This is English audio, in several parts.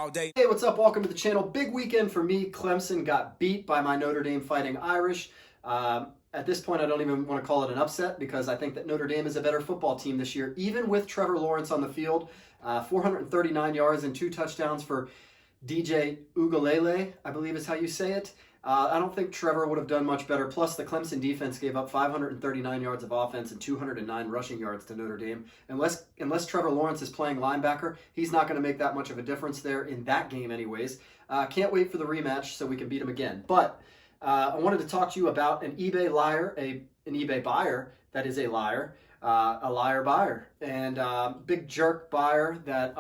all day. Hey, what's up? Welcome to the channel. Big weekend for me. Clemson got beat by my Notre Dame Fighting Irish. At this point, I don't even want to call it an upset because I think that Notre Dame is a better football team this year, even with Trevor Lawrence on the field. 439 yards and 2 touchdowns for DJ Ugalele, I believe is how you say it. I don't think Trevor would have done much better. Plus, the Clemson defense gave up 539 yards of offense and 209 rushing yards to Notre Dame. Unless Trevor Lawrence is playing linebacker, he's not going to make that much of a difference there in that game anyways. Can't wait for the rematch so we can beat him again. But I wanted to talk to you about an eBay liar, an eBay buyer that is a liar buyer, and big jerk buyer that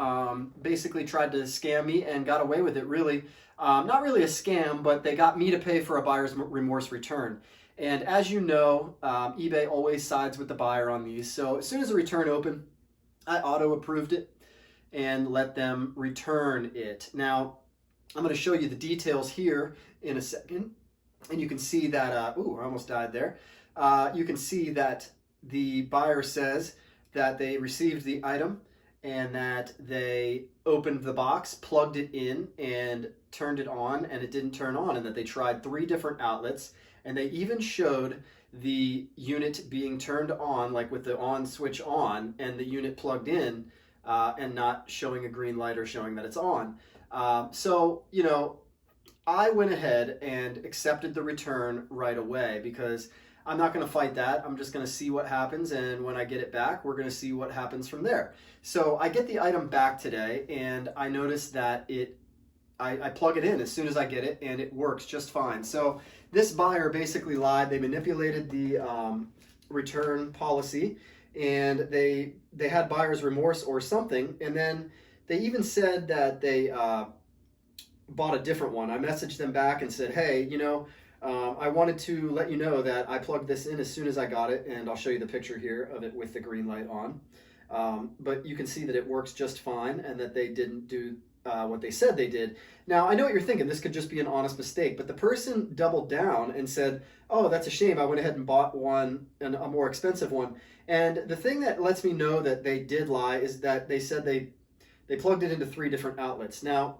basically tried to scam me and got away with it, really. Not really a scam, but they got me to pay for a buyer's remorse return. And as you know, eBay always sides with the buyer on these. So as soon as the return opened, I auto-approved it and let them return it. Now, I'm going to show you the details here in a second. And you can see that, ooh, I almost died there. You can see that the buyer says that they received the item and that they opened the box, plugged it in, and turned it on, and it didn't turn on, and that they tried 3 different outlets, and they even showed the unit being turned on, like with the on switch on, and the unit plugged in, and not showing a green light or showing that it's on. So, you know, I went ahead and accepted the return right away because I'm not going to fight that. I'm just going to see what happens, and when I get it back, we're going to see what happens from there. So I get the item back today, and I notice that I plug it in as soon as I get it, and it works just fine. So this buyer basically lied. They manipulated the return policy, and they had buyer's remorse or something, and then they even said that they bought a different one. I messaged them back and said, hey, you know, I wanted to let you know that I plugged this in as soon as I got it, and I'll show you the picture here of it with the green light on. But you can see that it works just fine and that they didn't do what they said they did. Now, I know what you're thinking. This could just be an honest mistake, but the person doubled down and said, oh, that's a shame. I went ahead and bought one, a more expensive one. And the thing that lets me know that they did lie is that they said they plugged it into 3 different outlets. Now,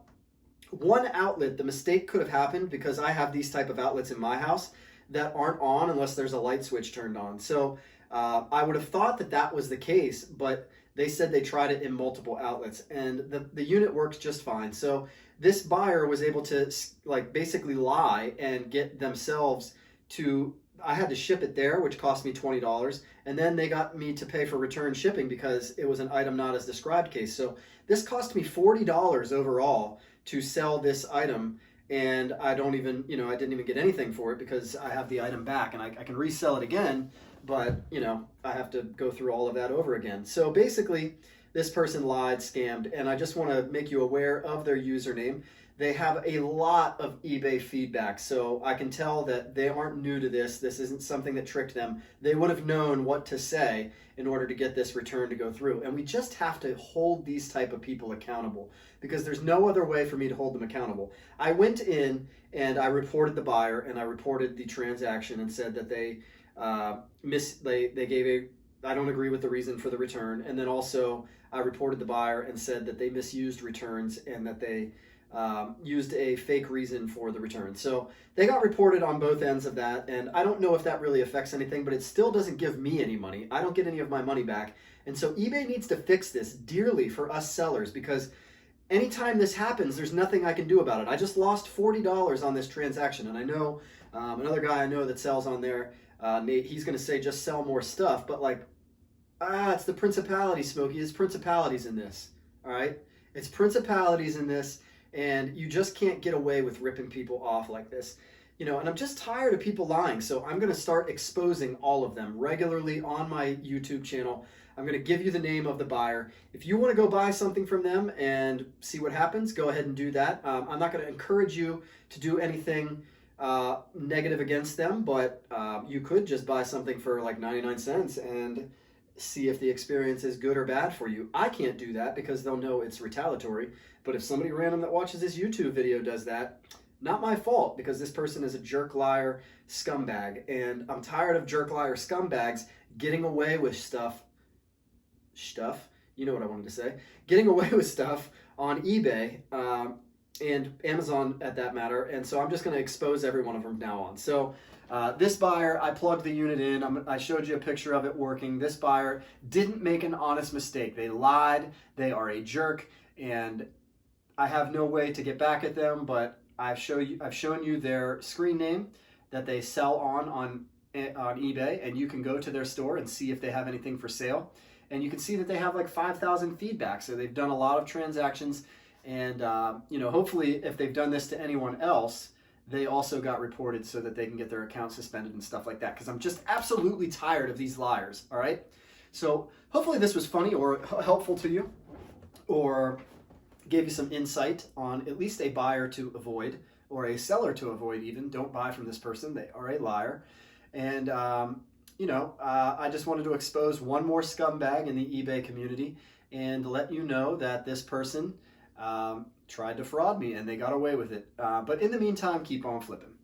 one outlet, the mistake could have happened because I have these type of outlets in my house that aren't on unless there's a light switch turned on. So I would have thought that that was the case, but they said they tried it in multiple outlets, and the unit works just fine. So this buyer was able to like basically lie and get themselves to, I had to ship it there, which cost me $20, and then they got me to pay for return shipping because it was an item not as described case. So this cost me $40 overall to sell this item, and I don't even, you know, I didn't even get anything for it because I have the item back, and I can resell it again, but, you know, I have to go through all of that over again. So basically, this person lied, scammed, and I just want to make you aware of their username. They have a lot of eBay feedback, so I can tell that they aren't new to this. This isn't something that tricked them. They would have known what to say in order to get this return to go through. And we just have to hold these type of people accountable because there's no other way for me to hold them accountable. I went in and I reported the buyer and I reported the transaction and said that they gave I don't agree with the reason for the return. And then also I reported the buyer and said that they misused returns and that they used a fake reason for the return. So they got reported on both ends of that, and I don't know if that really affects anything, but it still doesn't give me any money. I don't get any of my money back. And so eBay needs to fix this dearly for us sellers because anytime this happens, there's nothing I can do about it. I just lost $40 on this transaction, and I know another guy I know that sells on there, Nate, he's going to say just sell more stuff, but like, it's the principality, Smokey. There's principalities in this, all right? It's principalities in this, and you just can't get away with ripping people off like this. You know, and I'm just tired of people lying, so I'm going to start exposing all of them regularly on my YouTube channel. I'm going to give you the name of the buyer. If you want to go buy something from them and see what happens, go ahead and do that. I'm not going to encourage you to do anything negative against them, but you could just buy something for like 99 cents and see if the experience is good or bad for you. I can't do that because they'll know it's retaliatory, but if somebody random that watches this YouTube video does that, not my fault, because this person is a jerk, liar, scumbag, and I'm tired of jerk, liar, scumbags getting away with stuff, you know what I wanted to say, getting away with stuff on eBay and Amazon at that matter. And so I'm just going to expose every one of them from now on. So this buyer, I plugged the unit in. I showed you a picture of it working. This buyer didn't make an honest mistake. They lied. They are a jerk. And I have no way to get back at them, but I've shown you their screen name that they sell on eBay, and you can go to their store and see if they have anything for sale. And you can see that they have like 5,000 feedback, so they've done a lot of transactions. And hopefully, if they've done this to anyone else, they also got reported so that they can get their account suspended and stuff like that. Because I'm just absolutely tired of these liars. All right. So hopefully this was funny or helpful to you, or gave you some insight on at least a buyer to avoid, or a seller to avoid even. Don't buy from this person. They are a liar. And, I just wanted to expose one more scumbag in the eBay community and let you know that this person tried to fraud me and they got away with it. But in the meantime, keep on flipping.